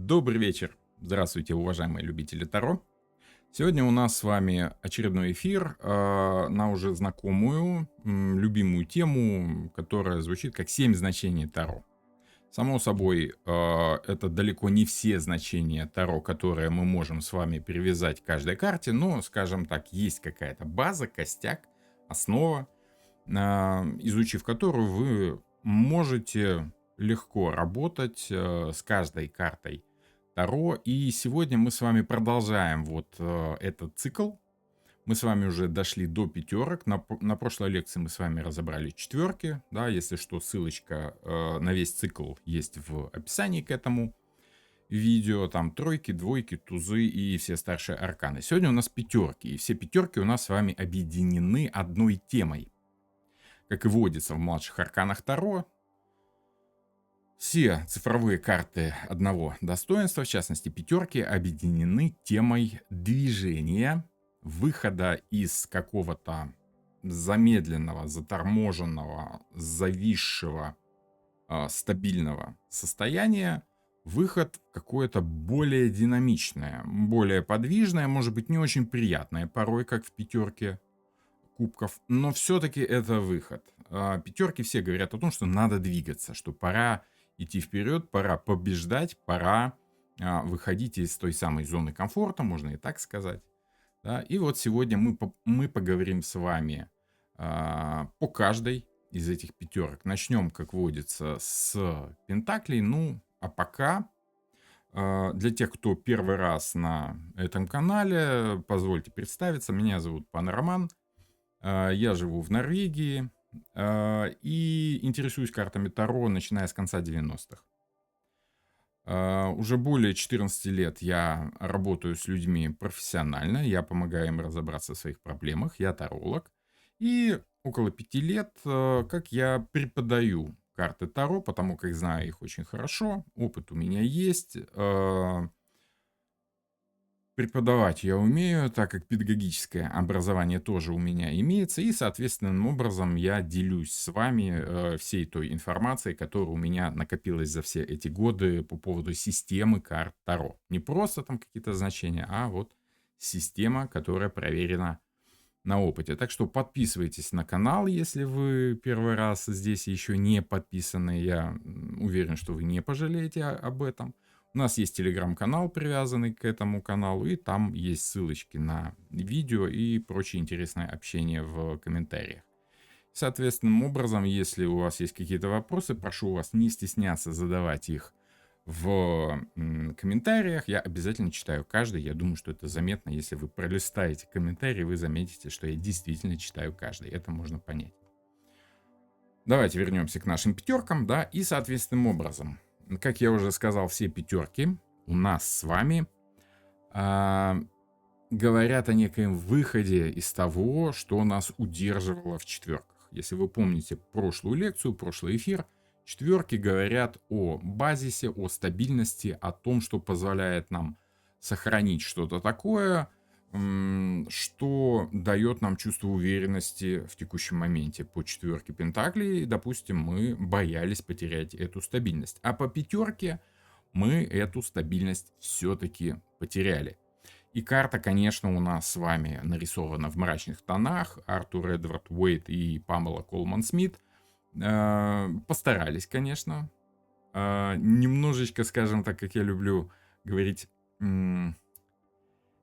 Добрый вечер. Здравствуйте, уважаемые любители Таро. Сегодня у нас с вами очередной эфир на уже знакомую, любимую тему, которая звучит как 7 значений Таро. Само собой, это далеко не все значения Таро, которые мы можем с вами привязать к каждой карте, но, скажем так, есть какая-то база, костяк, основа, изучив которую вы можете легко работать с каждой картой Таро. И сегодня мы с вами продолжаем вот этот цикл. Мы с вами уже дошли до пятерок. На прошлой лекции мы с вами разобрали четверки. Да, если что, ссылочка на весь цикл есть в описании к этому видео. Там тройки, двойки, тузы и все старшие арканы. Сегодня у нас пятерки. И все пятерки у нас с вами объединены одной темой. Как и водится в младших арканах Таро, все цифровые карты одного достоинства, в частности пятерки, объединены темой движения, выхода из какого-то замедленного, заторможенного, зависшего, стабильного состояния, выход в какое-то более динамичное, более подвижное, может быть, не очень приятное порой, как в пятерке кубков, но все-таки это выход. Пятерки все говорят о том, что надо двигаться, что пора идти вперед, пора побеждать, пора выходить из той самой зоны комфорта, можно и так сказать. Да? И вот сегодня мы поговорим с вами по каждой из этих пятерок. Начнем, как водится, с пентаклей. Ну, а пока для тех, кто первый раз на этом канале, позвольте представиться. Меня зовут Пан Роман. Я живу в Норвегии и интересуюсь картами Таро, начиная с конца 90-х. Уже более 14 лет я работаю с людьми профессионально, я помогаю им разобраться в своих проблемах, я таролог. И около 5 лет, как я преподаю карты Таро, потому как знаю их очень хорошо, опыт у меня есть. Преподавать я умею, так как педагогическое образование тоже у меня имеется, и, соответственным образом, я делюсь с вами всей той информацией, которая у меня накопилась за все эти годы по поводу системы карт Таро. Не просто там какие-то значения, а вот система, которая проверена на опыте. Так что подписывайтесь на канал, если вы первый раз здесь еще не подписаны. Я уверен, что вы не пожалеете об этом. У нас есть телеграм-канал, привязанный к этому каналу, и там есть ссылочки на видео и прочее интересное общение в комментариях. Соответственным образом, если у вас есть какие-то вопросы, прошу вас не стесняться задавать их в комментариях. Я обязательно читаю каждый. Я думаю, что это заметно. Если вы пролистаете комментарии, вы заметите, что я действительно читаю каждый. Это можно понять. Давайте вернемся к нашим пятеркам, да, и соответственным образом. Как я уже сказал, все пятерки у нас с вами говорят о некоем выходе из того, что нас удерживало в четверках. Если вы помните прошлую лекцию, прошлый эфир, четверки говорят о базисе, о стабильности, о том, что позволяет нам сохранить что-то такое, что дает нам чувство уверенности в текущем моменте. По четверке пентаклей, допустим, мы боялись потерять эту стабильность. А по пятерке мы эту стабильность все-таки потеряли. И карта, конечно, у нас с вами нарисована в мрачных тонах. Артур Эдвард Уэйт и Памела Колман Смит постарались, конечно. Немножечко, скажем так, как я люблю говорить,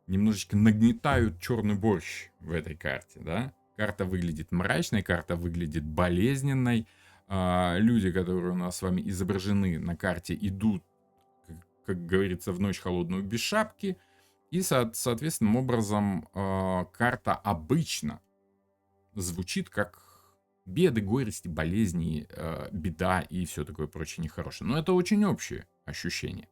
немножечко нагнетают черный борщ в этой карте, да. Карта выглядит мрачной, карта выглядит болезненной. Люди, которые у нас с вами изображены на карте, идут, как говорится, в ночь холодную без шапки. И, соответственным образом, карта обычно звучит как беды, горести, болезни, беда и все такое прочее нехорошее. Но это очень общее ощущение.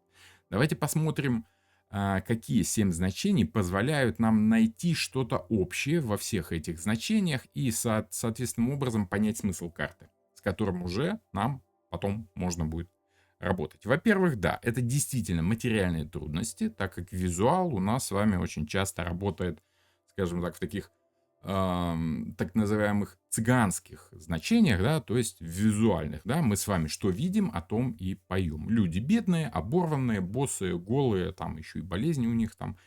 Давайте посмотрим, какие 7 значений позволяют нам найти что-то общее во всех этих значениях и, соответственным образом, понять смысл карты, с которым уже нам потом можно будет работать. Во-первых, да, это действительно материальные трудности, так как визуал у нас с вами очень часто работает, скажем так, в таких так называемых цыганских значениях, да, то есть визуальных, да, мы с вами что видим, о том и поем. Люди бедные, оборванные, босые, голые, там еще и болезни у них там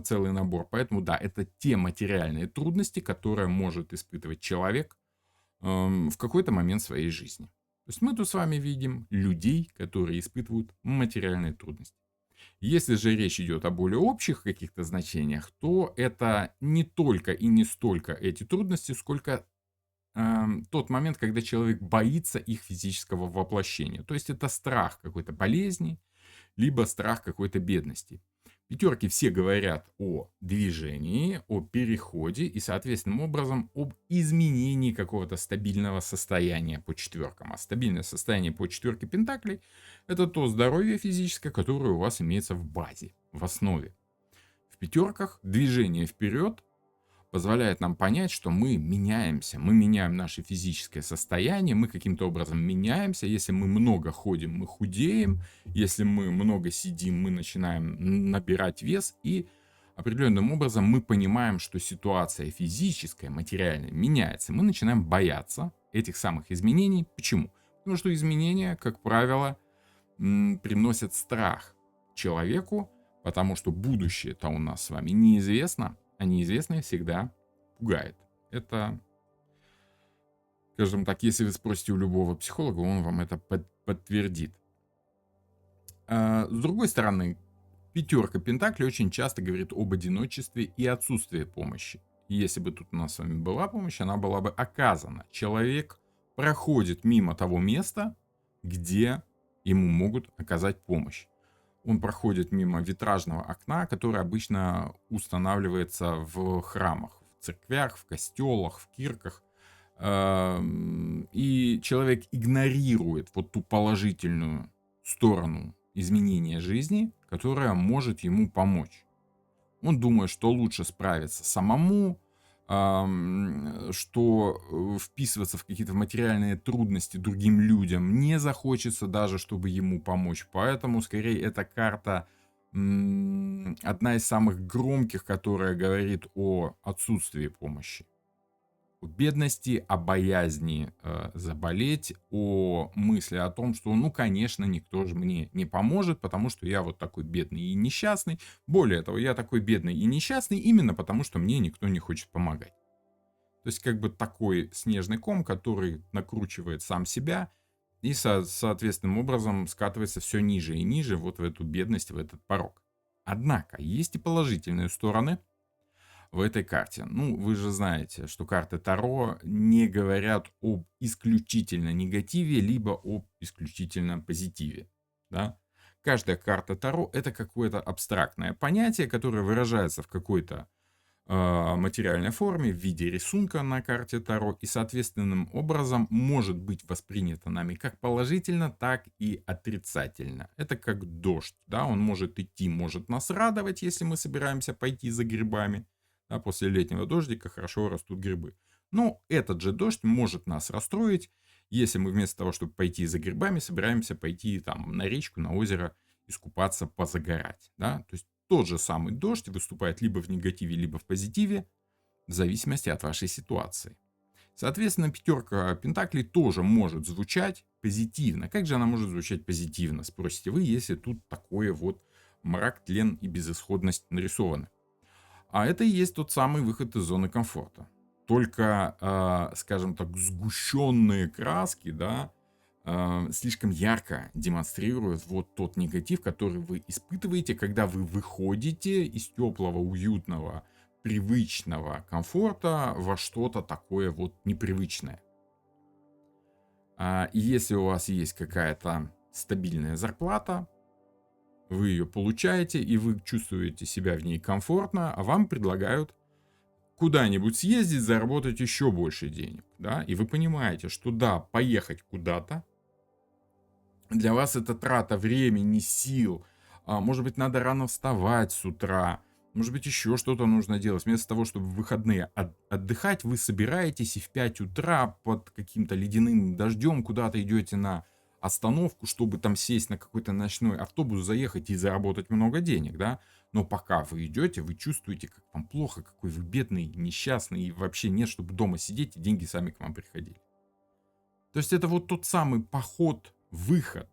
целый набор. Поэтому, да, это те материальные трудности, которые может испытывать человек в какой-то момент своей жизни. То есть мы тут с вами видим людей, которые испытывают материальные трудности. Если же речь идет о более общих каких-то значениях, то это не только и не столько эти трудности, сколько тот момент, когда человек боится их физического воплощения. То есть это страх какой-то болезни, либо страх какой-то бедности. Пятерки все говорят о движении, о переходе и, соответственным образом, об изменении какого-то стабильного состояния по четверкам. А стабильное состояние по четверке пентаклей — это то здоровье физическое, которое у вас имеется в базе, в основе. В пятерках движение вперед позволяет нам понять, что мы меняемся, мы меняем наше физическое состояние, мы каким-то образом меняемся. Если мы много ходим, мы худеем. Если мы много сидим, мы начинаем набирать вес. И определенным образом мы понимаем, что ситуация физическая, материальная меняется. Мы начинаем бояться этих самых изменений. Почему? Потому что изменения, как правило, приносят страх человеку, потому что будущее-то у нас с вами неизвестно, а неизвестное всегда пугает. Это, скажем так, если вы спросите у любого психолога, он вам это подтвердит. С другой стороны, пятерка пентаклей очень часто говорит об одиночестве и отсутствии помощи. И если бы тут у нас с вами была помощь, она была бы оказана. Человек проходит мимо того места, где ему могут оказать помощь. Он проходит мимо витражного окна, которое обычно устанавливается в храмах, в церквях, в костелах, в кирках. И человек игнорирует вот ту положительную сторону изменения жизни, которая может ему помочь. Он думает, что лучше справиться самому, что вписываться в какие-то материальные трудности другим людям не захочется даже, чтобы ему помочь. Поэтому, скорее, эта карта одна из самых громких, которая говорит о отсутствии помощи. О бедности, о боязни заболеть, о мысли о том, что, ну, конечно, никто же мне не поможет, потому что я вот такой бедный и несчастный. Более того, я такой бедный и несчастный именно потому, что мне никто не хочет помогать. То есть как бы такой снежный ком, который накручивает сам себя и, соответственным образом, скатывается все ниже и ниже вот в эту бедность, в этот порог. Однако есть и положительные стороны в этой карте. Ну, вы же знаете, что карты Таро не говорят об исключительно негативе, либо об исключительно позитиве. Да? Каждая карта Таро — это какое-то абстрактное понятие, которое выражается в какой-то материальной форме в виде рисунка на карте Таро и, соответственным образом, может быть воспринято нами как положительно, так и отрицательно. Это как дождь, да, он может идти, может нас радовать, если мы собираемся пойти за грибами, да, после летнего дождика хорошо растут грибы. Но этот же дождь может нас расстроить, если мы вместо того, чтобы пойти за грибами, собираемся пойти там на речку, на озеро, искупаться, позагорать, да, то есть тот же самый дождь выступает либо в негативе, либо в позитиве, в зависимости от вашей ситуации. Соответственно, пятерка пентаклей тоже может звучать позитивно. Как же она может звучать позитивно, спросите вы, если тут такое вот мрак, тлен и безысходность нарисованы. А это и есть тот самый выход из зоны комфорта. Только, скажем так, сгущенные краски, да, слишком ярко демонстрируют вот тот негатив, который вы испытываете, когда вы выходите из теплого, уютного, привычного комфорта во что-то такое вот непривычное. И если у вас есть какая-то стабильная зарплата, вы ее получаете, и вы чувствуете себя в ней комфортно, а вам предлагают куда-нибудь съездить, заработать еще больше денег. Да? И вы понимаете, что да, поехать куда-то, для вас это трата времени, сил. Может быть, надо рано вставать с утра. Может быть, еще что-то нужно делать. Вместо того, чтобы в выходные отдыхать, вы собираетесь и в 5 утра под каким-то ледяным дождем куда-то идете на остановку, чтобы там сесть на какой-то ночной автобус, заехать и заработать много денег, да. Но пока вы идете, вы чувствуете, как вам плохо, какой вы бедный, несчастный, и вообще нет, чтобы дома сидеть, и деньги сами к вам приходили. То есть это вот тот самый поход, выход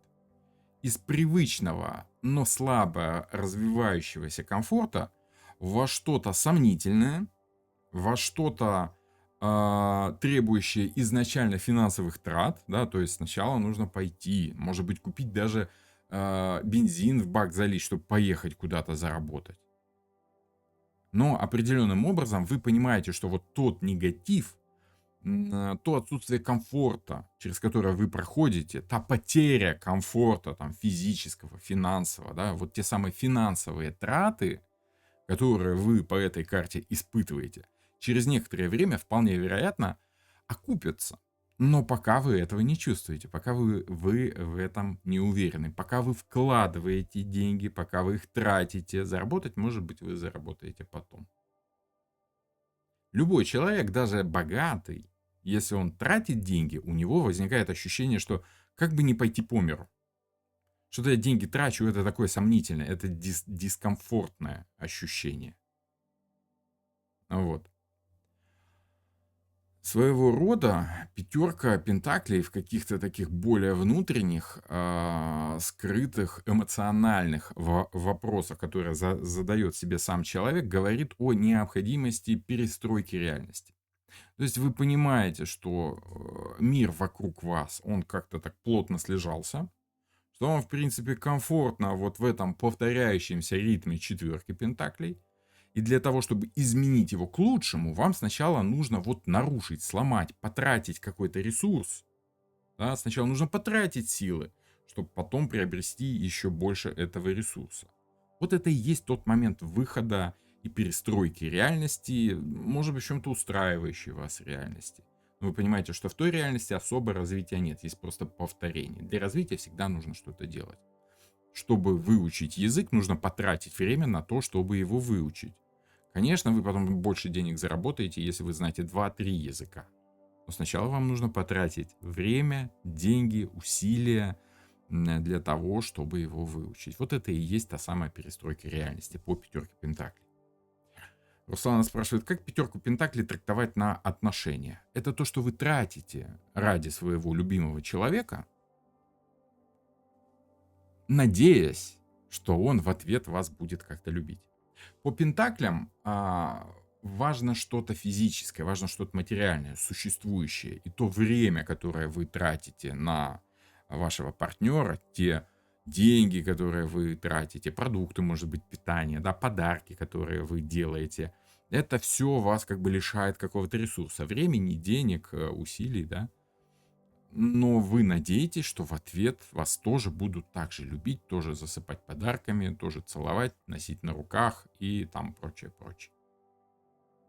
из привычного, но слабо развивающегося комфорта во что-то сомнительное, во что-то требующее изначально финансовых трат, да, то есть сначала нужно пойти, может быть, купить даже бензин в бак залить, чтобы поехать куда-то заработать. Но определенным образом вы понимаете, что вот тот негатив, то отсутствие комфорта, через которое вы проходите, та потеря комфорта там, физического, финансового, да, вот те самые финансовые траты, которые вы по этой карте испытываете, через некоторое время вполне вероятно окупятся. Но пока вы этого не чувствуете, пока вы в этом не уверены, пока вы вкладываете деньги, пока вы их тратите, заработать, может быть, вы заработаете потом. Любой человек, даже богатый, если он тратит деньги, у него возникает ощущение, что как бы не пойти по миру. Что-то я деньги трачу, это такое сомнительное, это дискомфортное ощущение. Вот. Своего рода пятерка пентаклей в каких-то таких более внутренних, скрытых, эмоциональных вопросах, которые задает себе сам человек, говорит о необходимости перестройки реальности. То есть вы понимаете, что мир вокруг вас, он как-то так плотно слежался, что вам, в принципе, комфортно вот в этом повторяющемся ритме четверки пентаклей. И для того, чтобы изменить его к лучшему, вам сначала нужно вот нарушить, сломать, потратить какой-то ресурс. Да? Сначала нужно потратить силы, чтобы потом приобрести еще больше этого ресурса. Вот это и есть тот момент выхода и перестройки реальности, может быть, в чем-то устраивающей вас реальности. Но вы понимаете, что в той реальности особо развития нет, есть просто повторение. Для развития всегда нужно что-то делать. Чтобы выучить язык, нужно потратить время на то, чтобы его выучить. Конечно, вы потом больше денег заработаете, если вы знаете 2-3 языка. Но сначала вам нужно потратить время, деньги, усилия для того, чтобы его выучить. Вот это и есть та самая перестройка реальности по пятерке пентаклей. Руслана спрашивает, как пятерку пентаклей трактовать на отношения? Это то, что вы тратите ради своего любимого человека, надеясь, что он в ответ вас будет как-то любить. По пентаклям важно что-то физическое, важно что-то материальное, существующее. И то время, которое вы тратите на вашего партнера, те деньги, которые вы тратите, продукты, может быть, питание, да, подарки, которые вы делаете, это все вас как бы лишает какого-то ресурса, времени, денег, усилий, да. Но вы надеетесь, что в ответ вас тоже будут так же любить, тоже засыпать подарками, тоже целовать, носить на руках и там прочее, прочее.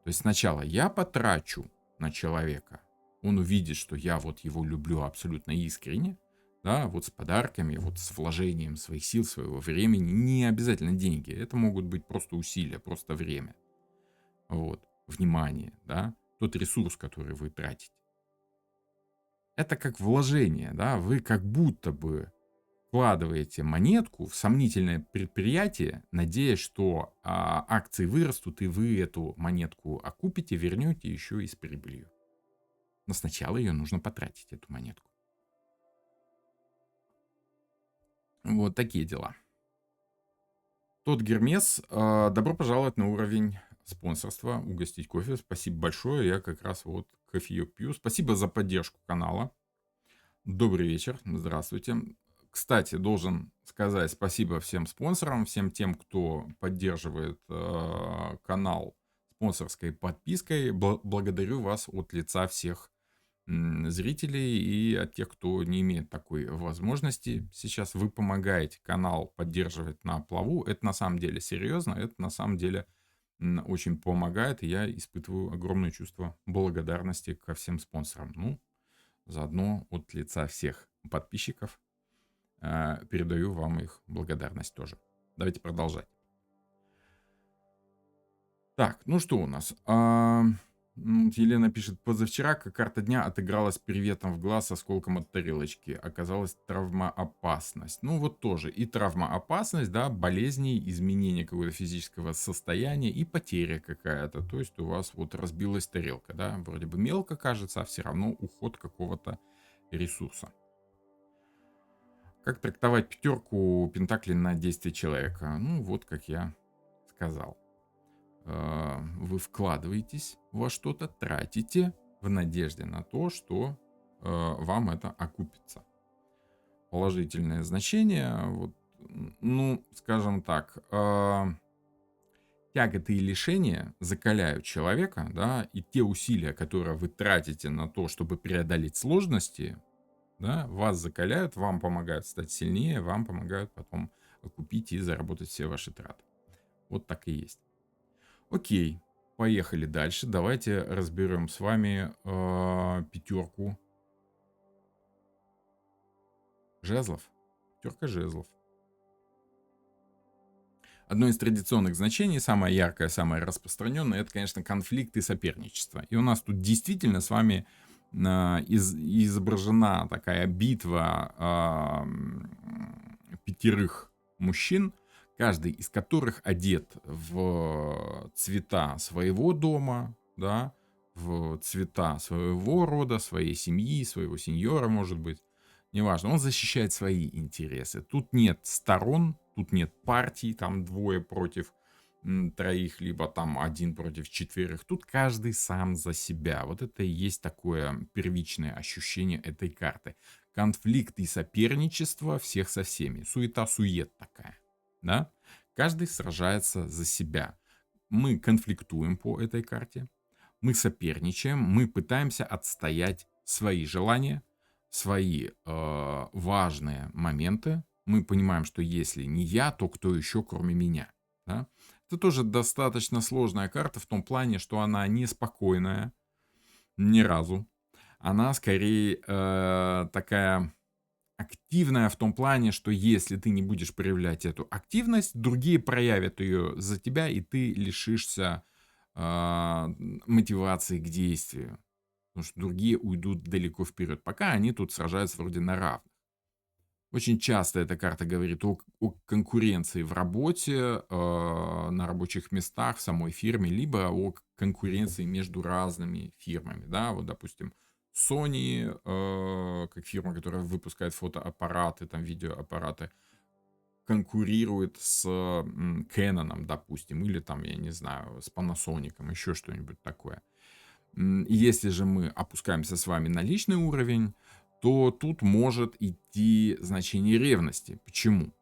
То есть сначала я потрачу на человека, он увидит, что я вот его люблю абсолютно искренне, да, вот с подарками, вот с вложением своих сил, своего времени, не обязательно деньги, это могут быть просто усилия, просто время, вот, внимание, да, тот ресурс, который вы тратите. Это как вложение, да, вы как будто бы вкладываете монетку в сомнительное предприятие, надеясь, что акции вырастут, и вы эту монетку окупите, вернете еще и с прибылью. Но сначала ее нужно потратить, эту монетку. Вот такие дела. Тот Гермес, добро пожаловать на уровень спонсорства, угостить кофе. Спасибо большое, я как раз вот кофеек пью. Спасибо за поддержку канала. Добрый вечер, здравствуйте. Кстати, должен сказать спасибо всем спонсорам, всем тем, кто поддерживает канал спонсорской подпиской. Благодарю вас от лица всех зрителей и от тех, кто не имеет такой возможности. Сейчас вы помогаете канал поддерживать на плаву. Это на самом деле серьезно, это на самом деле очень помогает, и я испытываю огромное чувство благодарности ко всем спонсорам. Ну, заодно от лица всех подписчиков передаю вам их благодарность тоже. Давайте продолжать. Так, ну что у нас? Елена пишет: позавчера, как карта дня, отыгралась приветом в глаз осколком от тарелочки. Оказалась травмоопасность. Ну вот тоже и травмоопасность, да, болезни, изменение какого-то физического состояния и потеря какая-то. То есть у вас вот разбилась тарелка, да, вроде бы мелко кажется, а все равно уход какого-то ресурса. Как трактовать пятерку пентаклей на действие человека? Ну вот, как я сказал. Вы вкладываетесь во что-то, тратите в надежде на то, что вам это окупится. Положительное значение, вот, ну, скажем так, тяготы и лишения закаляют человека, да, и те усилия, которые вы тратите на то, чтобы преодолеть сложности, да, вас закаляют, вам помогают стать сильнее, вам помогают потом окупить и заработать все ваши траты. Вот так и есть. Окей, поехали дальше. Давайте разберем с вами пятерку жезлов. Пятерка жезлов. Одно из традиционных значений, самое яркое, самое распространенное, это, конечно, конфликт и соперничество. И у нас тут действительно с вами изображена такая битва пятерых мужчин, каждый из которых одет в цвета своего дома, да, в цвета своего рода, своей семьи, своего сеньора, может быть. Неважно, он защищает свои интересы. Тут нет сторон, тут нет партий, там двое против троих, либо там один против четверых. Тут каждый сам за себя. Вот это и есть такое первичное ощущение этой карты. Конфликт и соперничество всех со всеми. Суета-сует такая. Да? Каждый сражается за себя. Мы конфликтуем по этой карте. Мы соперничаем. Мы пытаемся отстоять свои желания, свои важные моменты. Мы понимаем, что если не я, то кто еще, кроме меня. Да? Это тоже достаточно сложная карта в том плане, что она неспокойная ни разу. Она скорее такая активная в том плане, что если ты не будешь проявлять эту активность, другие проявят ее за тебя, и ты лишишься мотивации к действию. Потому что другие уйдут далеко вперед. Пока они тут сражаются вроде на равных. Очень часто эта карта говорит о конкуренции в работе, на рабочих местах, в самой фирме, либо о конкуренции между разными фирмами. Да? Вот, допустим, Sony, как фирма, которая выпускает фотоаппараты, там, видеоаппараты, конкурирует с Canon, допустим, или там, я не знаю, с Panasonic, еще что-нибудь такое. Если же мы опускаемся с вами на личный уровень, то тут может идти значение ревности. Почему?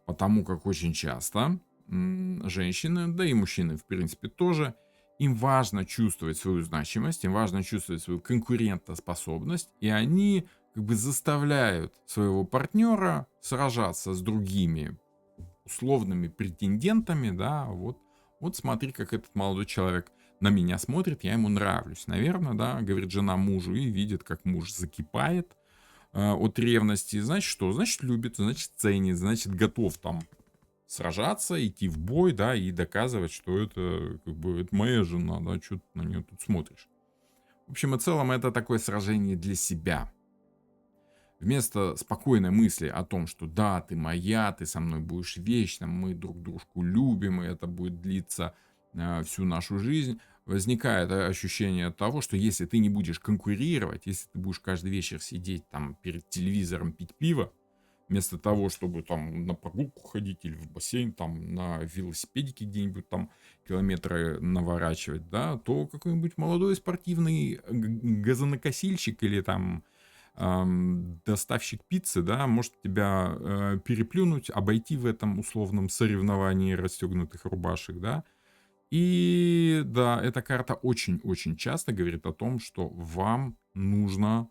Потому как очень часто женщины, да и мужчины, в принципе, тоже, им важно чувствовать свою значимость, им важно чувствовать свою конкурентоспособность, и они как бы заставляют своего партнера сражаться с другими условными претендентами, да, вот смотри, как этот молодой человек на меня смотрит, я ему нравлюсь, наверное, да, говорит жена мужу, и видит, как муж закипает от ревности, значит что? Значит любит, значит ценит, значит готов там сражаться, идти в бой, да, и доказывать, что это как бы это моя жена, да, что ты на нее тут смотришь. В общем и целом это такое сражение для себя. Вместо спокойной мысли о том, что да, ты моя, ты со мной будешь вечно, мы друг дружку любим, и это будет длиться всю нашу жизнь, возникает ощущение того, что если ты не будешь конкурировать, если ты будешь каждый вечер сидеть там перед телевизором, пить пиво, вместо того, чтобы там на прогулку ходить или в бассейн, там на велосипедике где-нибудь там километры наворачивать, да, то какой-нибудь молодой спортивный газонокосильщик или там доставщик пиццы, да, может тебя переплюнуть, обойти в этом условном соревновании расстегнутых рубашек, да. И да, эта карта очень-очень часто говорит о том, что вам нужно,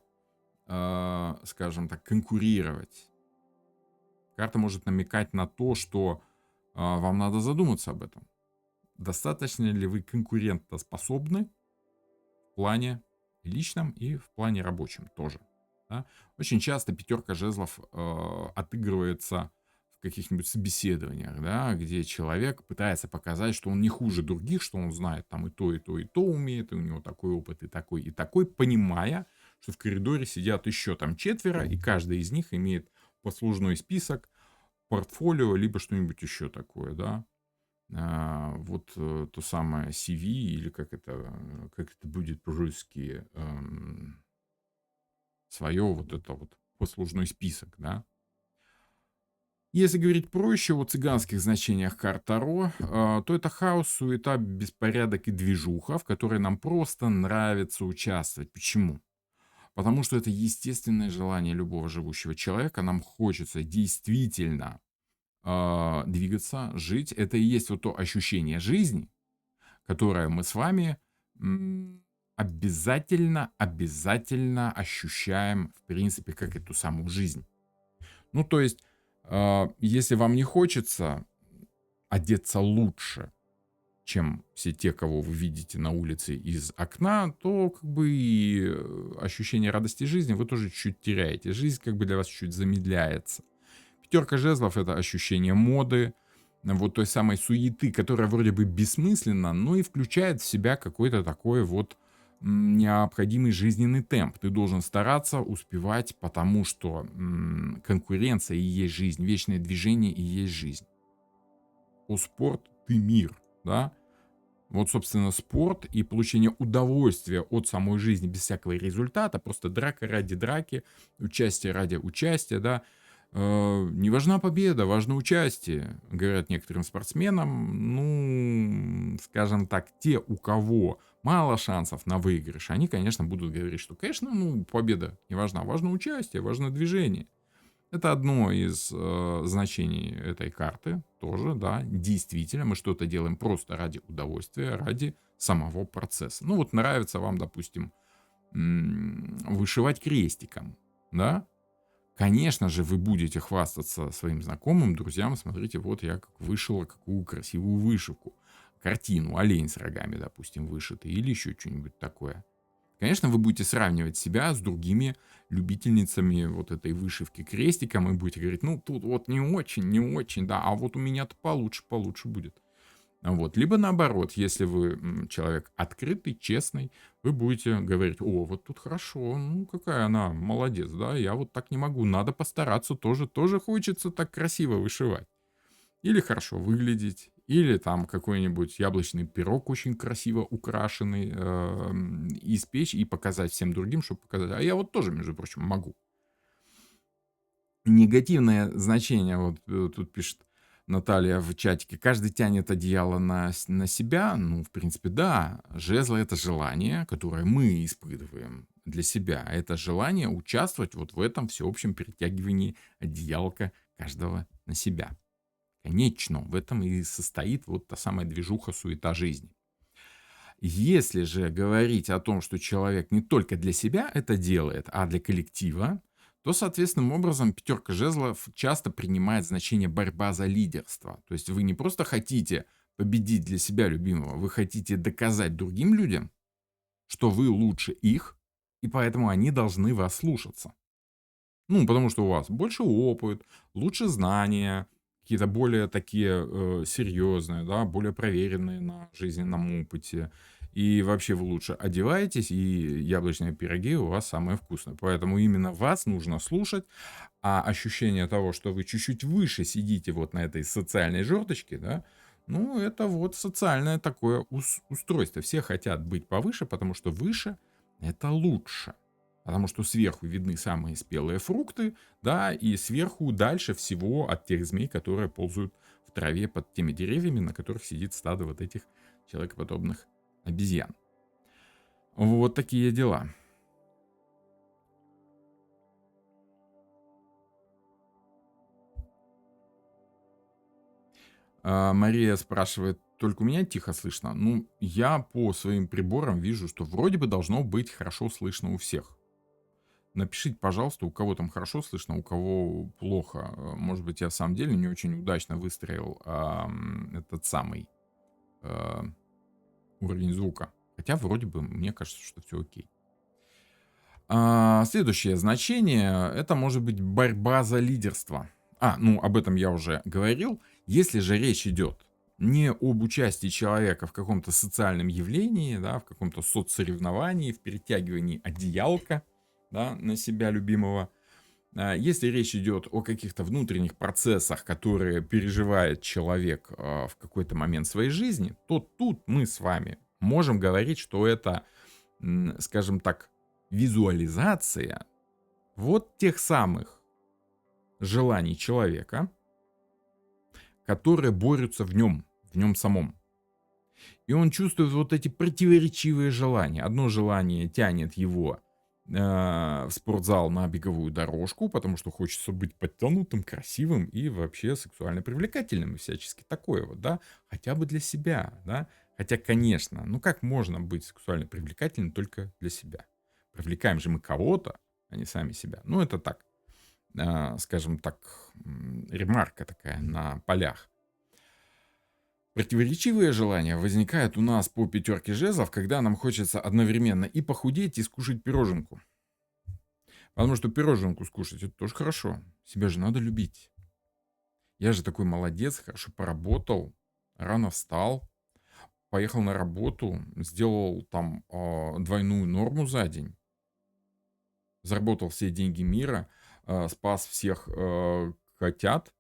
скажем так, конкурировать. Карта может намекать на то, что вам надо задуматься об этом. Достаточно ли вы конкурентоспособны в плане личном и в плане рабочем тоже. Да? Очень часто пятерка жезлов отыгрывается в каких-нибудь собеседованиях, да, где человек пытается показать, что он не хуже других, что он знает там и то, и то, и то умеет, и у него такой опыт, и такой, понимая, что в коридоре сидят еще там 4, и каждый из них имеет послужной список, портфолио, либо что-нибудь еще такое, да. Вот то самое CV, или как это будет по-русски, свое вот это вот послужной список, да. Если говорить проще о цыганских значениях карт Таро, то это хаос, суета, беспорядок и движуха, в которой нам просто нравится участвовать. Почему? Потому что это естественное желание любого живущего человека. Нам хочется действительно двигаться, жить. Это и есть вот то ощущение жизни, которое мы с вами обязательно ощущаем, в принципе, как эту самую жизнь. Ну, то есть, если вам не хочется одеться лучше, чем все те, кого вы видите на улице из окна, то как бы и ощущение радости жизни вы тоже чуть-чуть теряете. Жизнь как бы для вас чуть замедляется. Пятерка жезлов — это ощущение моды, вот той самой суеты, которая вроде бы бессмысленна, но и включает в себя какой-то такой вот необходимый жизненный темп. Ты должен стараться успевать, потому что конкуренция и есть жизнь, вечное движение и есть жизнь. О спорт ты мир, да? Вот, собственно, спорт и получение удовольствия от самой жизни без всякого результата, просто драка ради драки, участие ради участия, да. Не важна победа, важно участие, говорят некоторым спортсменам. Ну, скажем так, те, у кого мало шансов на выигрыш, они, конечно, будут говорить, что, конечно, ну, победа не важна, важно участие, важно движение. Это одно из значений этой карты тоже, да, действительно, мы что-то делаем просто ради удовольствия, ради самого процесса. Ну, вот нравится вам, допустим, вышивать крестиком, да, конечно же, вы будете хвастаться своим знакомым, друзьям. Смотрите, вот я как вышила какую красивую вышивку. Картину, олень с рогами, допустим, вышитый, или еще что-нибудь такое. Конечно, вы будете сравнивать себя с другими любительницами вот этой вышивки крестиком и будете говорить, ну, тут вот не очень, не очень, да, а вот у меня-то получше, получше будет. Вот. Либо наоборот, если вы человек открытый, честный, вы будете говорить, о, вот тут хорошо, ну какая она молодец, да, я вот так не могу, надо постараться тоже хочется так красиво вышивать. Или хорошо выглядеть, или там какой-нибудь яблочный пирог очень красиво украшенный испечь и показать всем другим, чтобы показать, а я вот тоже, между прочим, могу. Негативное значение, вот тут пишет Наталья в чатике, каждый тянет одеяло на себя. Ну, в принципе, да, жезлы — это желание, которое мы испытываем для себя. Это желание участвовать вот в этом всеобщем перетягивании одеялка каждого на себя. Конечно, в этом и состоит вот та самая движуха, суета жизни. Если же говорить о том, что человек не только для себя это делает, а для коллектива, то, соответственным образом, пятерка жезлов часто принимает значение борьба за лидерство. То есть вы не просто хотите победить для себя любимого, вы хотите доказать другим людям, что вы лучше их, и поэтому они должны вас слушаться. Ну, потому что у вас больше опыт, лучше знания, какие-то более такие серьезные, да, более проверенные на жизненном опыте. И вообще вы лучше одеваетесь, и яблочные пироги у вас самые вкусные. Поэтому именно вас нужно слушать, а ощущение того, что вы чуть-чуть выше сидите вот на этой социальной жердочке, да, ну, это вот социальное такое устройство. Все хотят быть повыше, потому что выше — это лучше. Потому что сверху видны самые спелые фрукты, да, и сверху дальше всего от тех змей, которые ползают в траве под теми деревьями, на которых сидит стадо вот этих человекоподобных обезьян. Вот такие дела. Мария спрашивает, только у меня тихо слышно? Ну, я по своим приборам вижу, что вроде бы должно быть хорошо слышно у всех. Напишите, пожалуйста, у кого там хорошо слышно, у кого плохо. Может быть, я в самом деле не очень удачно выстроил этот самый уровень звука. Хотя вроде бы мне кажется, что все окей. Следующее значение — это может быть борьба за лидерство. Ну, об этом я уже говорил. Если же речь идет не об участии человека в каком-то социальном явлении, да, в каком-то соцсоревновании, в перетягивании одеялка, да, на себя любимого, если речь идет о каких-то внутренних процессах, которые переживает человек в какой-то момент своей жизни, то тут мы с вами можем говорить, что это, скажем так, визуализация вот тех самых желаний человека, которые борются в нем самом. И он чувствует вот эти противоречивые желания. Одно желание тянет его в спортзал на беговую дорожку, потому что хочется быть подтянутым, красивым и вообще сексуально привлекательным и всячески такое вот, да, хотя бы для себя, да. Хотя, конечно, ну как можно быть сексуально привлекательным только для себя? Привлекаем же мы кого-то, а не сами себя. Ну это так, скажем так, ремарка такая на полях. Противоречивые желания возникают у нас по пятерке жезлов, когда нам хочется одновременно и похудеть, и скушать пироженку. Потому что пироженку скушать — это тоже хорошо. Себя же надо любить. Я же такой молодец, хорошо поработал, рано встал, поехал на работу, сделал там двойную норму за день, заработал все деньги мира, спас всех котят,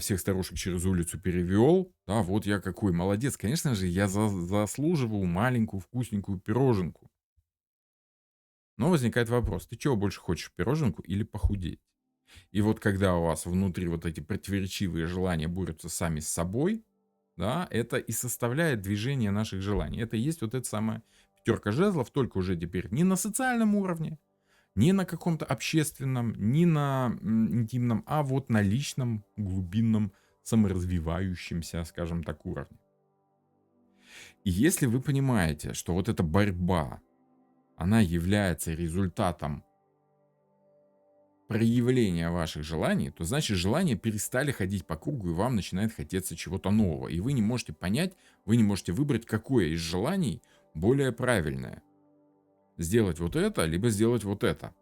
всех старушек через улицу перевел. Да, вот я какой молодец. Конечно же, я заслуживаю маленькую вкусненькую пироженку. Но возникает вопрос, ты чего больше хочешь, пироженку или похудеть? И вот когда у вас внутри вот эти противоречивые желания борются сами с собой, да, это и составляет движение наших желаний. Это и есть вот эта самая пятерка жезлов, только уже теперь не на социальном уровне, не на каком-то общественном, не на интимном, а вот на личном, глубинном, саморазвивающемся, скажем так, уровне. И если вы понимаете, что вот эта борьба, она является результатом проявления ваших желаний, то значит желания перестали ходить по кругу, и вам начинает хотеться чего-то нового. И вы не можете понять, вы не можете выбрать, какое из желаний более правильное. Сделать вот это, либо сделать вот это.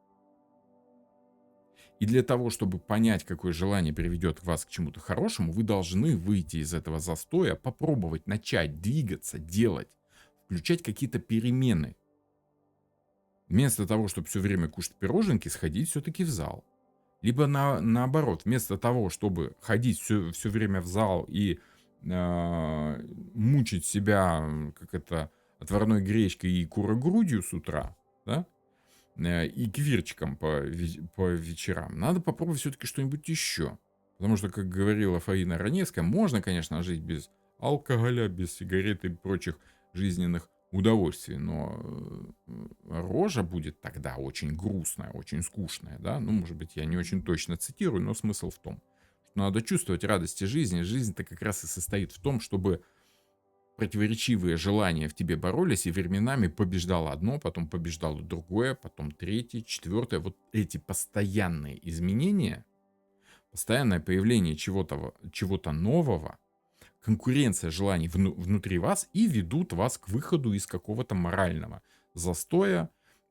И для того, чтобы понять, какое желание приведет вас к чему-то хорошему, вы должны выйти из этого застоя, попробовать начать двигаться, делать, включать какие-то перемены. Вместо того, чтобы все время кушать пироженки, сходить все-таки в зал. Либо наоборот, вместо того, чтобы ходить все время в зал и мучить себя, как это, отварной гречкой и курогрудью с утра, да, и кефирчиком по вечерам, надо попробовать все-таки что-нибудь еще. Потому что, как говорила Фаина Раневская, можно, конечно, жить без алкоголя, без сигарет и прочих жизненных удовольствий, но рожа будет тогда очень грустная, очень скучная, да, ну, может быть, я не очень точно цитирую, но смысл в том, что надо чувствовать радости жизни. Жизнь-то как раз и состоит в том, чтобы противоречивые желания в тебе боролись, и временами побеждало одно, потом побеждало другое, потом третье, четвертое. Вот эти постоянные изменения, постоянное появление чего-то нового, конкуренция желаний внутри вас и ведут вас к выходу из какого-то морального застоя,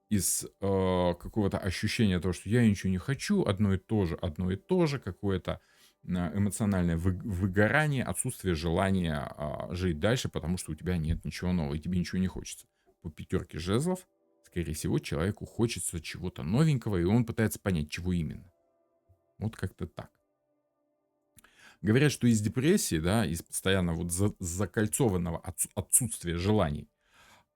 из какого-то ощущения того, что я ничего не хочу, одно и то же, какое-то эмоциональное выгорание, отсутствие желания жить дальше, потому что у тебя нет ничего нового, и тебе ничего не хочется. По пятерке жезлов, скорее всего, человеку хочется чего-то новенького, и он пытается понять, чего именно. Вот как-то так. Говорят, что из депрессии, да, из постоянно вот закольцованного отсутствия желаний,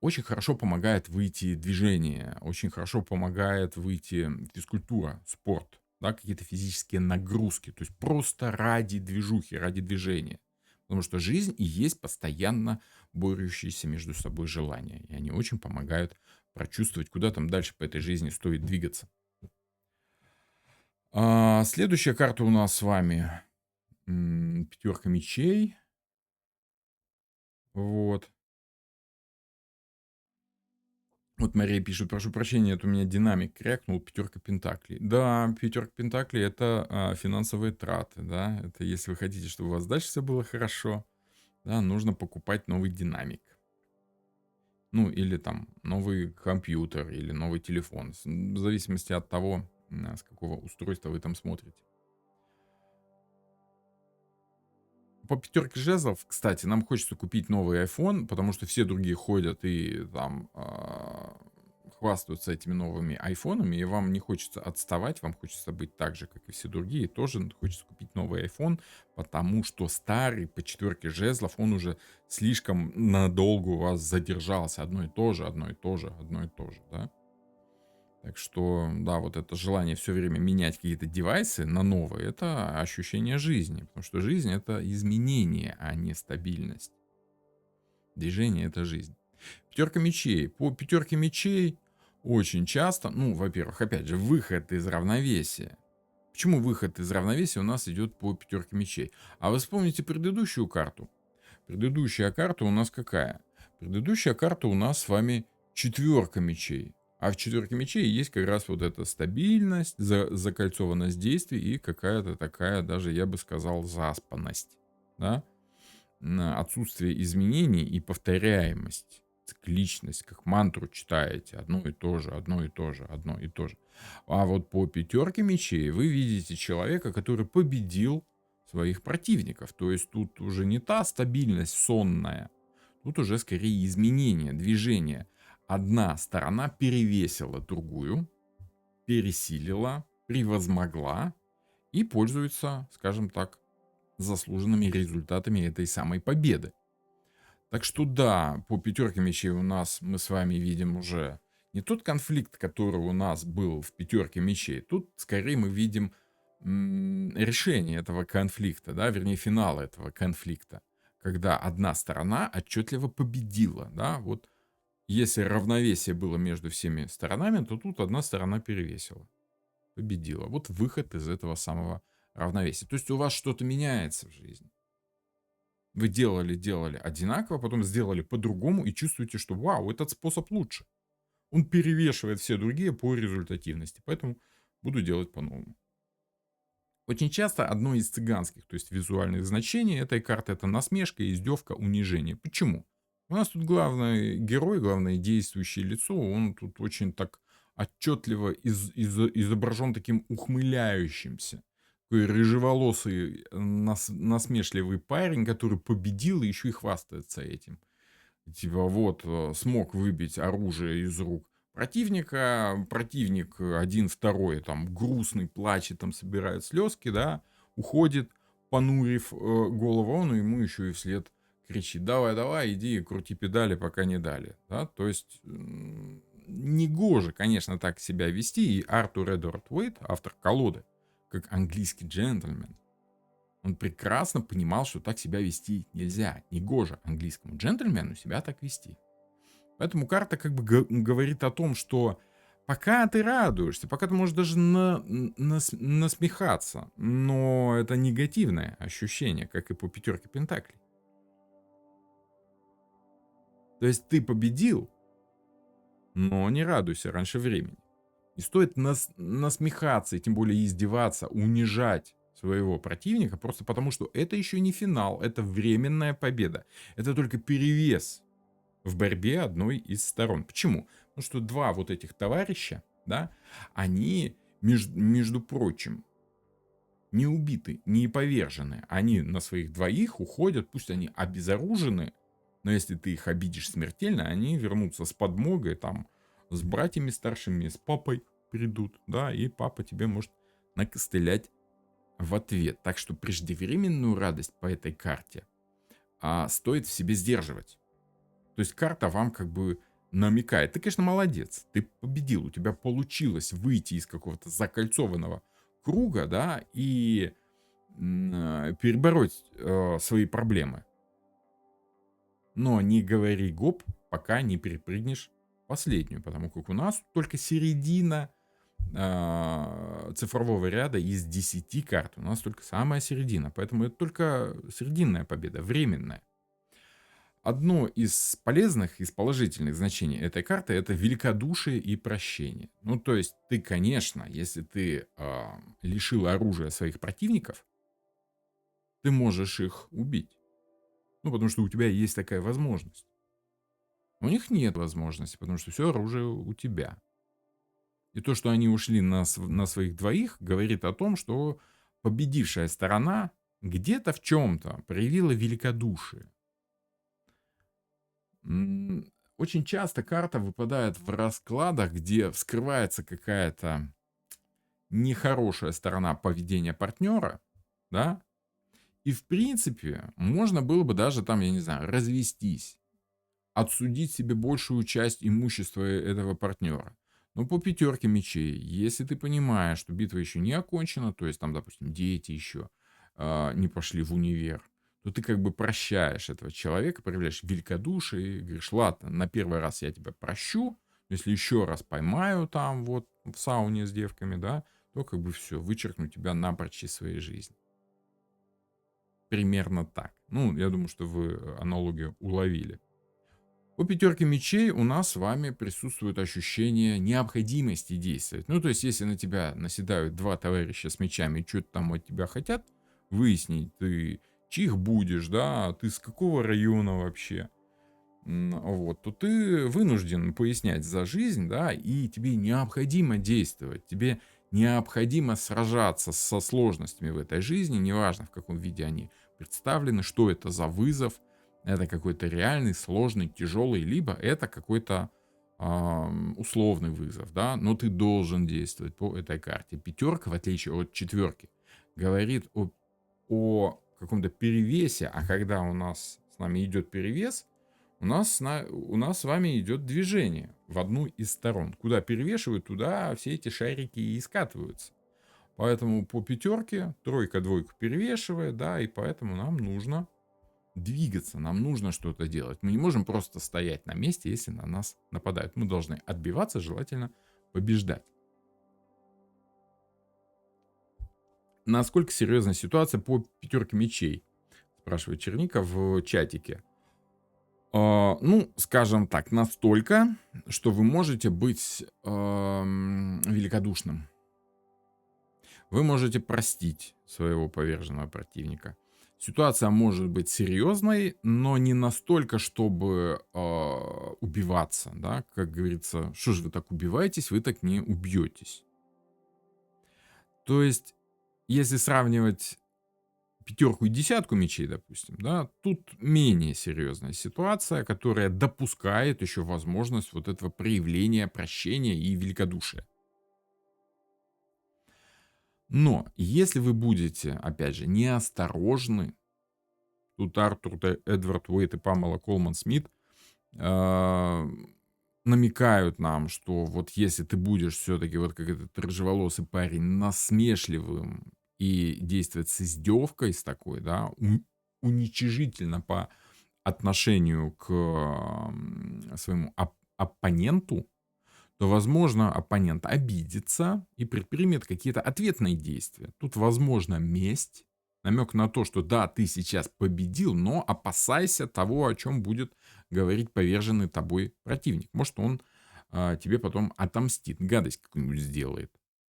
очень хорошо помогает выйти движение, очень хорошо помогает выйти физкультура, спорт, да, какие-то физические нагрузки, то есть просто ради движухи, ради движения. Потому что жизнь и есть постоянно борющиеся между собой желания. И они очень помогают прочувствовать, куда там дальше по этой жизни стоит двигаться. Следующая карта у нас с вами пятерка мечей. Вот. Вот Мария пишет, прошу прощения, это у меня динамик крякнул, пятерка пентаклей. Да, пятерка пентаклей — это финансовые траты, да. Это если вы хотите, чтобы у вас дальше все было хорошо, да, нужно покупать новый динамик. Ну, или там новый компьютер, или новый телефон, в зависимости от того, с какого устройства вы там смотрите. по пятерке жезлов, кстати, нам хочется купить новый iPhone, потому что все другие ходят и там хвастаются этими новыми айфонами, и вам не хочется отставать, вам хочется быть так же, как и все другие, тоже хочется купить новый iPhone, потому что старый по четверке жезлов, он уже слишком надолго у вас задержался. Одно и то же, одно и то же, одно и то же, да? Так что, да, вот это желание все время менять какие-то девайсы на новые, это ощущение жизни. Потому что жизнь — это изменение, а не стабильность. Движение — это жизнь. Пятерка мечей. По пятерке мечей очень часто, ну, во-первых, опять же, выход из равновесия. Почему выход из равновесия у нас идет по пятерке мечей? А вы вспомните предыдущую карту. Предыдущая карта у нас какая? Предыдущая карта у нас с вами четверка мечей. А в четверке мечей есть как раз вот эта стабильность, закольцованность действий и какая-то такая, даже я бы сказал, заспанность. Да? Отсутствие изменений и повторяемость, цикличность, как мантру читаете, одно и то же, одно и то же, одно и то же. А вот по пятерке мечей вы видите человека, который победил своих противников. То есть тут уже не та стабильность сонная, тут уже скорее изменение, движение. Одна сторона перевесила другую, пересилила, превозмогла и пользуется, скажем так, заслуженными результатами этой самой победы. Так что да, по пятерке мечей у нас мы с вами видим уже не тот конфликт, который у нас был в пятерке мечей. Тут скорее мы видим решение этого конфликта, да, вернее финал этого конфликта, когда одна сторона отчетливо победила, да, вот если равновесие было между всеми сторонами, то тут одна сторона перевесила, победила. Вот выход из этого самого равновесия. То есть у вас что-то меняется в жизни. Вы делали одинаково, потом сделали по-другому и чувствуете, что вау, этот способ лучше. Он перевешивает все другие по результативности, поэтому буду делать по-новому. Очень часто одно из цыганских, то есть визуальных значений этой карты — это насмешка, издевка, унижение. Почему? У нас тут главный герой, главное действующее лицо, он тут очень так отчетливо изображен таким ухмыляющимся. Такой рыжеволосый, насмешливый парень, который победил и еще и хвастается этим. Типа вот, смог выбить оружие из рук противника, противник один, второй, там, грустный, плачет, там, собирает слезки, да, уходит, понурив голову, он ему еще и вслед кричит: давай, давай, иди, крути педали, пока не дали, да, то есть негоже, конечно, так себя вести, и Артур Эдвард Уэйт, автор колоды, как английский джентльмен, он прекрасно понимал, что так себя вести нельзя. Негоже английскому джентльмену себя так вести. Поэтому карта как бы говорит о том, что пока ты радуешься, пока ты можешь даже насмехаться, но это негативное ощущение, как и по пятерке пентаклей. То есть ты победил, но не радуйся раньше времени. Не стоит насмехаться, и тем более издеваться, унижать своего противника, просто потому что это еще не финал, это временная победа. Это только перевес в борьбе одной из сторон. Почему? Потому что два вот этих товарища, да, они, между прочим, не убиты, не повержены. Они на своих двоих уходят, пусть они обезоружены, но если ты их обидишь смертельно, они вернутся с подмогой, там, с братьями старшими, с папой придут, да, и папа тебе может накостылять в ответ. Так что преждевременную радость по этой карте стоит в себе сдерживать. То есть карта вам как бы намекает: ты, конечно, молодец, ты победил, у тебя получилось выйти из какого-то закольцованного круга, да, и перебороть свои проблемы. Но не говори гоп, пока не перепрыгнешь последнюю, потому как у нас только середина цифрового ряда из 10 карт. У нас только самая середина, поэтому это только серединная победа, временная. Одно из полезных, из положительных значений этой карты — это великодушие и прощение. Ну, то есть ты, конечно, если ты лишил оружия своих противников, ты можешь их убить. Ну, потому что у тебя есть такая возможность. У них нет возможности, потому что все оружие у тебя. И то, что они ушли на своих двоих, говорит о том, что победившая сторона где-то в чем-то проявила великодушие. Очень часто карта выпадает в раскладах, где вскрывается какая-то нехорошая сторона поведения партнера, да, и в принципе можно было бы даже там, я не знаю, развестись, отсудить себе большую часть имущества этого партнера. Но по пятерке мечей, если ты понимаешь, что битва еще не окончена, то есть там, допустим, дети еще не пошли в универ, то ты как бы прощаешь этого человека, проявляешь великодушие и говоришь, ладно, на первый раз я тебя прощу, если еще раз поймаю там вот в сауне с девками, да, то как бы все, вычеркну тебя напрочь из своей жизни. Примерно так. Ну, я думаю, что вы аналогию уловили. У пятерки мечей у нас с вами присутствует ощущение необходимости действовать. Ну, то есть, если на тебя наседают два товарища с мечами и что-то там от тебя хотят выяснить, ты чьих будешь, да, ты с какого района вообще, вот, то ты вынужден пояснять за жизнь, да, и тебе необходимо действовать, тебе необходимо сражаться со сложностями в этой жизни, неважно в каком виде они представлены, что это за вызов, это какой-то реальный, сложный, тяжелый, либо это какой-то условный вызов, да, но ты должен действовать по этой карте. Пятерка, в отличие от четверки, говорит о каком-то перевесе, а когда у нас с нами идет перевес, у нас с вами идет движение в одну из сторон. Куда перевешивают, туда все эти шарики и скатываются. Поэтому по пятерке тройка двойку перевешивает, да, и поэтому нам нужно двигаться, нам нужно что-то делать. Мы не можем просто стоять на месте, если на нас нападают. Мы должны отбиваться, желательно побеждать. Насколько серьезная ситуация по пятерке мечей? Спрашивает Черника в чатике. Ну, скажем так, настолько, что вы можете быть великодушным. Вы можете простить своего поверженного противника. Ситуация может быть серьезной, но не настолько, чтобы убиваться, да, как говорится, что же вы так убиваетесь, вы так не убьетесь. То есть, если сравнивать пятерку и десятку мечей, допустим, да, тут менее серьезная ситуация, которая допускает еще возможность вот этого проявления прощения и великодушия. Но если вы будете, опять же, неосторожны, тут Артур Эдвард Уэйт и Памела Колман Смит а, намекают нам, что вот если ты будешь все-таки вот как этот рыжеволосый парень насмешливым и действовать с издевкой, с такой, да, уничижительно по отношению к своему оппоненту, то, возможно, оппонент обидится и предпримет какие-то ответные действия. Тут, возможно, месть, намек на то, что да, ты сейчас победил, но опасайся того, о чем будет говорить поверженный тобой противник. Может, он тебе потом отомстит, гадость какую-нибудь сделает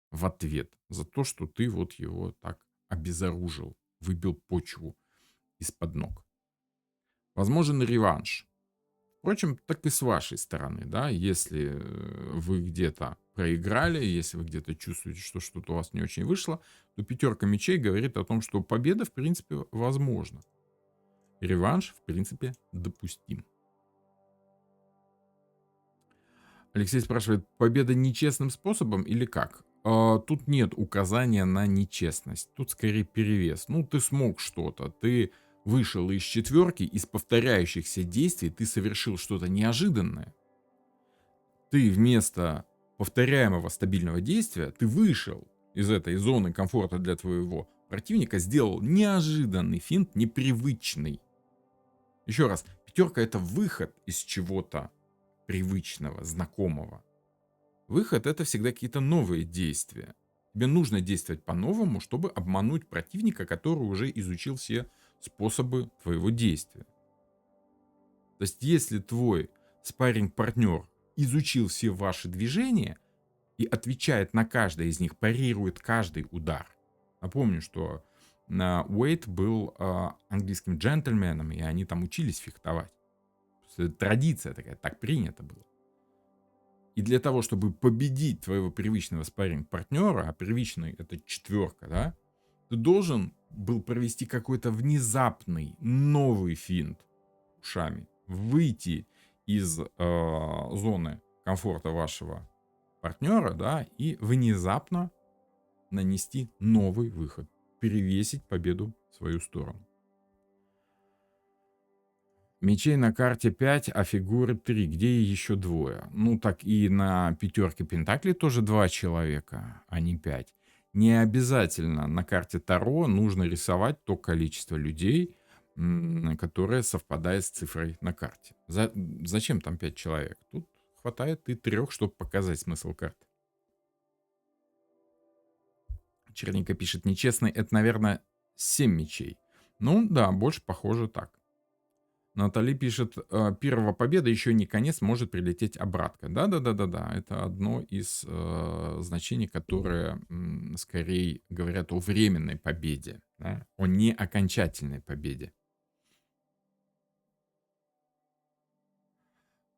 в ответ за то, что ты вот его так обезоружил, выбил почву из-под ног. Возможен реванш. Впрочем, так и с вашей стороны, да, если вы где-то проиграли, если вы где-то чувствуете, что что-то у вас не очень вышло, то пятерка мечей говорит о том, что победа, в принципе, возможна. Реванш, в принципе, допустим. Алексей спрашивает, победа нечестным способом или как? Тут нет указания на нечестность, тут скорее перевес. Ну, ты смог что-то, ты вышел из четверки, из повторяющихся действий, ты совершил что-то неожиданное. Ты вместо повторяемого стабильного действия, ты вышел из этой зоны комфорта для твоего противника, сделал неожиданный финт, непривычный. Еще раз, пятерка — это выход из чего-то привычного, знакомого. Выход — это всегда какие-то новые действия. Тебе нужно действовать по-новому, чтобы обмануть противника, который уже изучил все способы твоего действия. То есть, если твой спарринг-партнер изучил все ваши движения и отвечает на каждое из них, парирует каждый удар. Напомню, что Уэйт был английским джентльменом, и они там учились фехтовать. Это традиция такая, так принято было. И для того, чтобы победить твоего привычного спарринг-партнера, а привычный — это четверка, да, ты должен был провести какой-то внезапный новый финт ушами, выйти из зоны комфорта вашего партнера, да, и внезапно нанести новый выход, перевесить победу в свою сторону. Мечей на карте 5, а фигуры 3. Где еще двое? Ну, так и на пятерке пентаклей тоже 2 человека, а не 5. Не обязательно на карте Таро нужно рисовать то количество людей, которое совпадает с цифрой на карте. Зачем там 5 человек? Тут хватает и 3, чтобы показать смысл карты. Черненько пишет, нечестный, это, наверное, 7 мечей. Ну, да, больше похоже так. Натали пишет, первого победа еще не конец, может прилететь обратка. Да, это одно из значений, которые скорее говорят о временной победе, да? О не окончательной победе.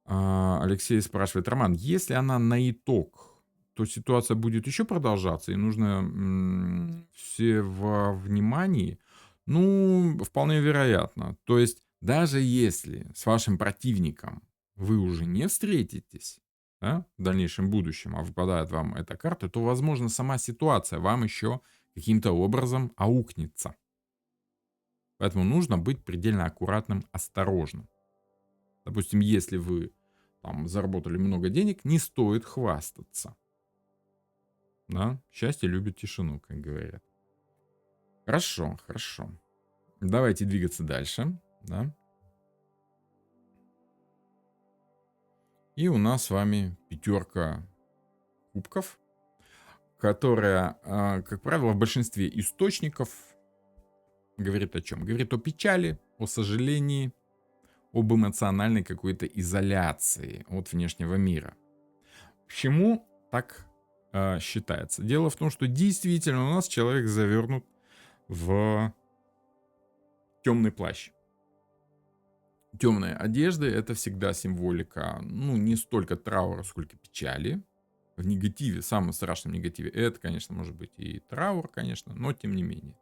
Алексей спрашивает, Роман, если она на итог, то ситуация будет еще продолжаться, и нужно все во внимании? Ну, вполне вероятно. То есть, даже если с вашим противником вы уже не встретитесь, да, в дальнейшем будущем, а выпадает вам эта карта, то, возможно, сама ситуация вам еще каким-то образом аукнется. Поэтому нужно быть предельно аккуратным, осторожным. Допустим, если вы там заработали много денег, не стоит хвастаться. Да? Счастье любит тишину, как говорят. Хорошо, хорошо. Давайте двигаться дальше. Да? И у нас с вами пятерка кубков, которая, как правило, в большинстве источников говорит о чем? Говорит о печали, о сожалении, об эмоциональной какой-то изоляции от внешнего мира. Почему так считается? Дело в том, что действительно у нас человек завернут в темный плащ. Темные одежды — это всегда символика, ну, не столько траура, сколько печали. В негативе, самом страшном негативе, это, конечно, может быть и траур, конечно, но тем не менее.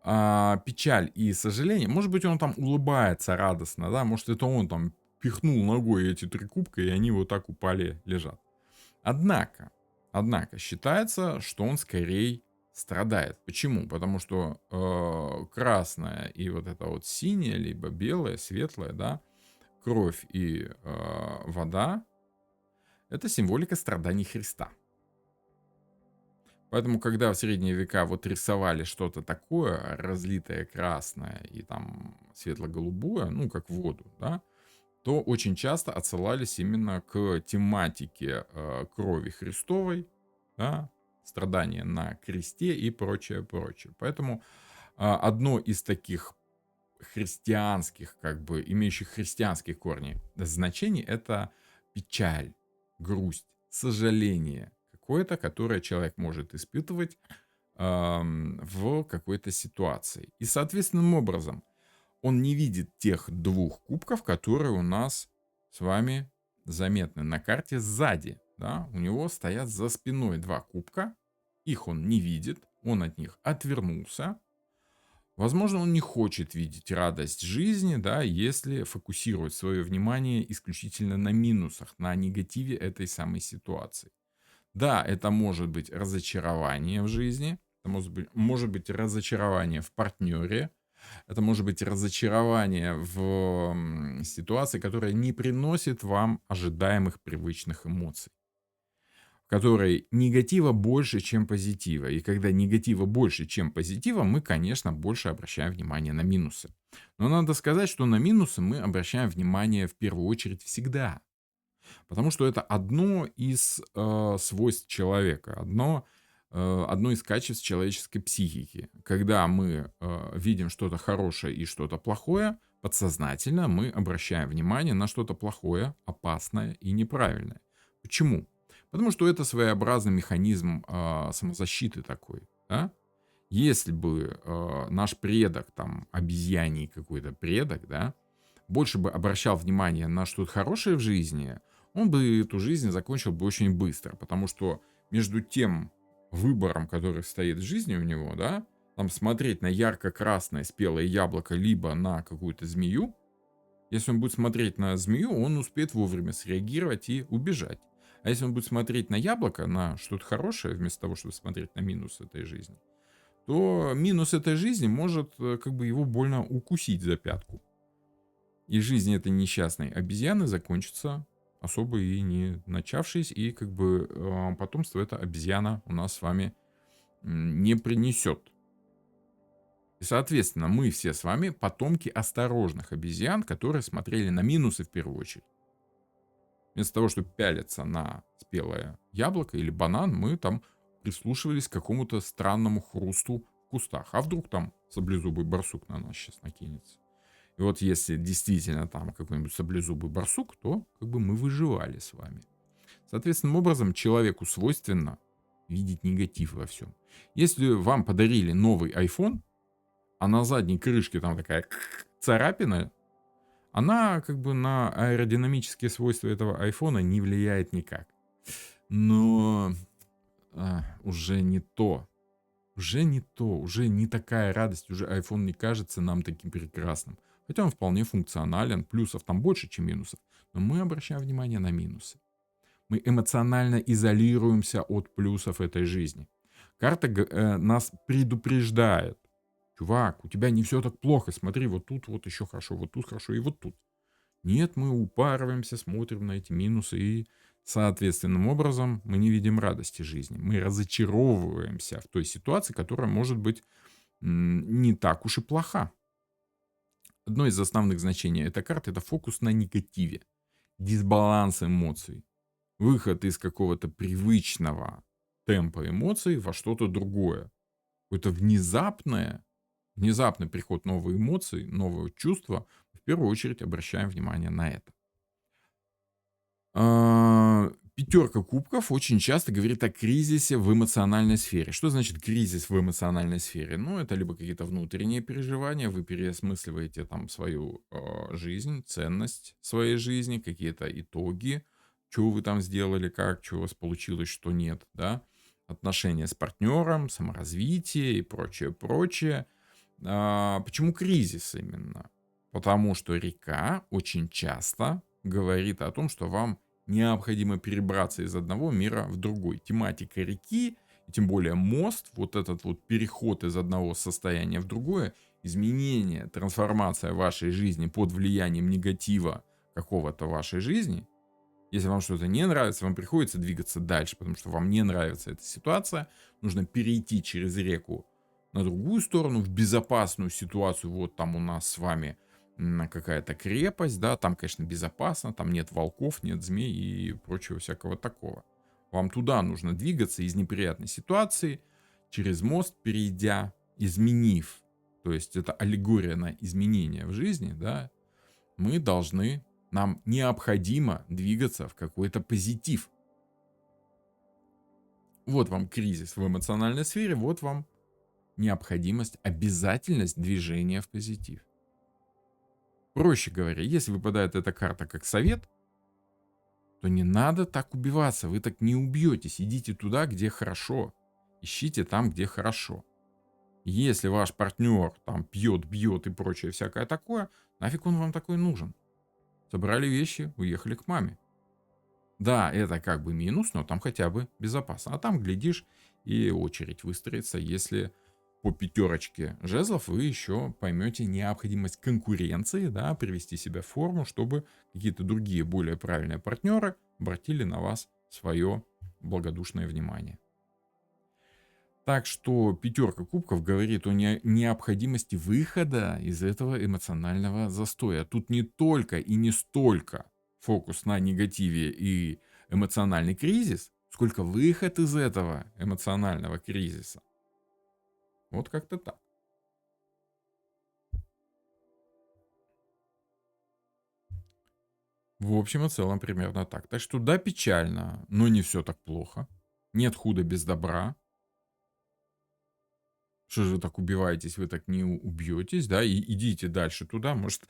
Печаль и сожаление, может быть, он там улыбается радостно, да, может, это он там пихнул ногой эти 3 кубка, и они вот так упали, лежат. Однако, считается, что он скорее страдает. Почему? Потому что красное и вот это вот синее, либо белое, светлое, да, кровь и вода — это символика страданий Христа. Поэтому, когда в средние века вот рисовали что-то такое, разлитое красное и там светло-голубое, ну, как воду, да, то очень часто отсылались именно к тематике крови Христовой, да, страдания на кресте и прочее, прочее. Поэтому одно из таких христианских, как бы имеющих христианские корни значений — это печаль, грусть, сожаление какое-то, которое человек может испытывать в какой-то ситуации. И соответственным образом он не видит тех 2 кубков, которые у нас с вами заметны на карте сзади. Да? У него стоят за спиной 2 кубка, их он не видит, он от них отвернулся. Возможно, он не хочет видеть радость жизни, да, если фокусировать свое внимание исключительно на минусах, на негативе этой самой ситуации. Да, это может быть разочарование в жизни, это может быть разочарование в партнере, это может быть разочарование в ситуации, которая не приносит вам ожидаемых привычных эмоций, в которой негатива больше, чем позитива. И когда негатива больше, чем позитива, мы, конечно, больше обращаем внимание на минусы. Но надо сказать, что на минусы мы обращаем внимание в первую очередь всегда. Потому что это одно из свойств человека, одно из качеств человеческой психики. Когда мы видим что-то хорошее и что-то плохое, подсознательно мы обращаем внимание на что-то плохое, опасное и неправильное. Почему? Потому что это своеобразный механизм самозащиты такой. Да? Если бы наш предок, там, обезьяний какой-то предок, да, больше бы обращал внимание на что-то хорошее в жизни, он бы эту жизнь закончил бы очень быстро. Потому что между тем выбором, который стоит в жизни у него, да, там смотреть на ярко-красное спелое яблоко, либо на какую-то змею, если он будет смотреть на змею, он успеет вовремя среагировать и убежать. А если он будет смотреть на яблоко, на что-то хорошее, вместо того, чтобы смотреть на минус этой жизни, то минус этой жизни может как бы его больно укусить за пятку. И жизнь этой несчастной обезьяны закончится особо и не начавшись, и как бы потомство эта обезьяна у нас с вами не принесет. И, соответственно, мы все с вами потомки осторожных обезьян, которые смотрели на минусы в первую очередь. Вместо того, чтобы пялиться на спелое яблоко или банан, мы там прислушивались к какому-то странному хрусту в кустах. А вдруг там саблезубый барсук на нас сейчас накинется? И вот если действительно там какой-нибудь саблезубый барсук, то как бы мы выживали с вами. Соответственным образом человеку свойственно видеть негатив во всем. Если вам подарили новый iPhone, а на задней крышке там такая царапина, она как бы на аэродинамические свойства этого айфона не влияет никак. Но уже не то. Уже не то. Уже не такая радость. Уже iPhone не кажется нам таким прекрасным. Хотя он вполне функционален. Плюсов там больше, чем минусов. Но мы обращаем внимание на минусы. Мы эмоционально изолируемся от плюсов этой жизни. Карта нас предупреждает. Чувак, у тебя не все так плохо. Смотри, вот тут вот еще хорошо, вот тут хорошо и вот тут. Нет, мы упарываемся, смотрим на эти минусы и, соответственным образом, мы не видим радости жизни. Мы разочаровываемся в той ситуации, которая может быть не так уж и плоха. Одно из основных значений этой карты — это фокус на негативе, дисбаланс эмоций, выход из какого-то привычного темпа эмоций во что-то другое. Какое-то внезапный приход новых эмоций, нового чувства. В первую очередь обращаем внимание на это. Пятерка кубков очень часто говорит о кризисе в эмоциональной сфере. Что значит кризис в эмоциональной сфере? Ну, это либо какие-то внутренние переживания, вы переосмысливаете там свою жизнь, ценность своей жизни, какие-то итоги, что вы там сделали, как, что у вас получилось, что нет, да, отношения с партнером, саморазвитие и прочее, прочее. Почему кризис именно? Потому что река очень часто говорит о том, что вам необходимо перебраться из одного мира в другой. Тематика реки, и тем более мост, вот этот вот переход из одного состояния в другое, изменение, трансформация вашей жизни под влиянием негатива какого-то вашей жизни. Если вам что-то не нравится, вам приходится двигаться дальше, потому что вам не нравится эта ситуация. Нужно перейти через реку на другую сторону, в безопасную ситуацию. Вот там у нас с вами какая-то крепость, да, там, конечно, безопасно, там нет волков, нет змей и прочего всякого такого. Вам туда нужно двигаться из неприятной ситуации, через мост перейдя, изменив. То есть это аллегория на изменения в жизни, да. Нам необходимо двигаться в какой-то позитив. Вот вам кризис в эмоциональной сфере, вот вам необходимость, обязательность движения в позитив. Проще говоря, если выпадает эта карта как совет, то не надо так убиваться, вы так не убьетесь. Идите туда, где хорошо. Ищите там, где хорошо. Если ваш партнер там пьет, бьет и прочее всякое такое, нафиг он вам такой нужен? Собрали вещи, уехали к маме. Да, это как бы минус, но там хотя бы безопасно. А там, глядишь, и очередь выстроится, если по пятерочке жезлов вы еще поймете необходимость конкуренции, да, привести себя в форму, чтобы какие-то другие более правильные партнеры обратили на вас свое благодушное внимание. Так что пятерка кубков говорит о необходимости выхода из этого эмоционального застоя. Тут не только и не столько фокус на негативе и эмоциональный кризис, сколько выход из этого эмоционального кризиса. Вот как-то так. В общем и целом примерно так. Так что да, печально, но не все так плохо. Нет худа без добра. Что же вы так убиваетесь, вы так не убьетесь, да, и идите дальше туда, может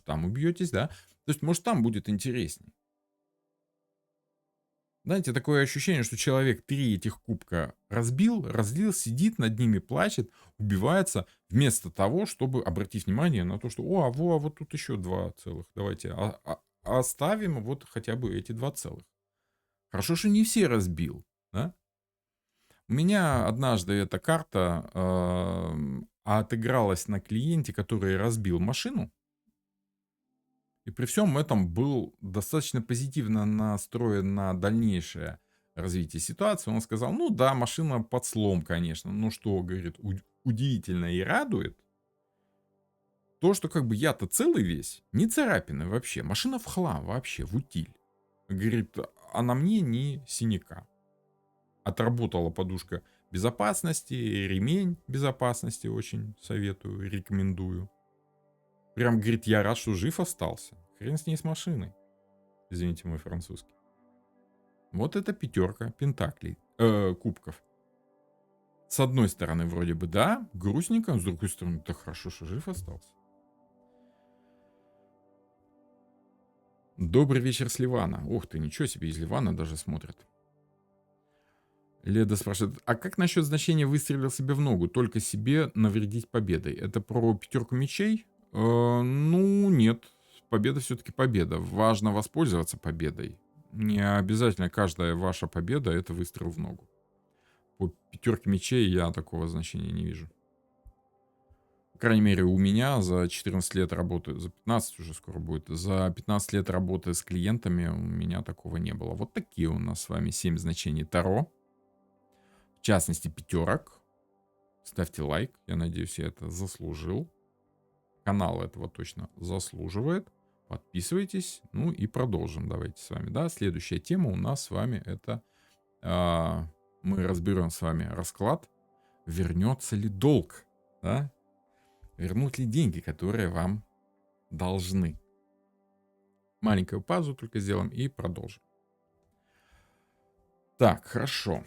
там убьетесь, да. То есть, может, там будет интересней. Знаете, такое ощущение, что человек 3 этих кубка разбил, разлил, сидит над ними, плачет, убивается, вместо того, чтобы обратить внимание на то, что вот тут еще 2 целых. Давайте оставим вот хотя бы эти 2 целых. Хорошо, что не все разбил, да? У меня однажды эта карта отыгралась на клиенте, который разбил машину. И при всем этом был достаточно позитивно настроен на дальнейшее развитие ситуации. Он сказал, ну да, машина под слом, конечно. Но что, говорит, удивительно и радует, то, что как бы я-то целый весь, не царапины вообще. Машина в хлам вообще, в утиль. Говорит, а на мне ни синяка. Отработала подушка безопасности, ремень безопасности очень советую, рекомендую. Прям, говорит, я рад, что жив остался. Хрен с ней с машиной. Извините мой французский. Вот это 5 пентаклей, кубков. С одной стороны, вроде бы, да, грустненько, с другой стороны, так хорошо, что жив остался. Добрый вечер с Ливана. Ух ты, ничего себе, из Ливана даже смотрят. Леда спрашивает, а как насчет значения «выстрелил себе в ногу»? Только себе навредить победой. Это про 5 мечей? Ну, нет. Победа все-таки победа. Важно воспользоваться победой. Не обязательно каждая ваша победа — это выстрел в ногу. По 5 мечей я такого значения не вижу. По крайней мере, у меня за 14 лет работы, за 15 уже скоро будет, за 15 лет работы с клиентами у меня такого не было. Вот такие у нас с вами 7 значений Таро. В частности, 5. Ставьте лайк. Я надеюсь, я это заслужил. Канал этого точно заслуживает. Подписывайтесь. Ну и продолжим давайте с вами. Да, следующая тема у нас с вами это... мы разберем с вами расклад. Вернется ли долг? Да? Вернут ли деньги, которые вам должны? Маленькую паузу только сделаем и продолжим. Так, хорошо.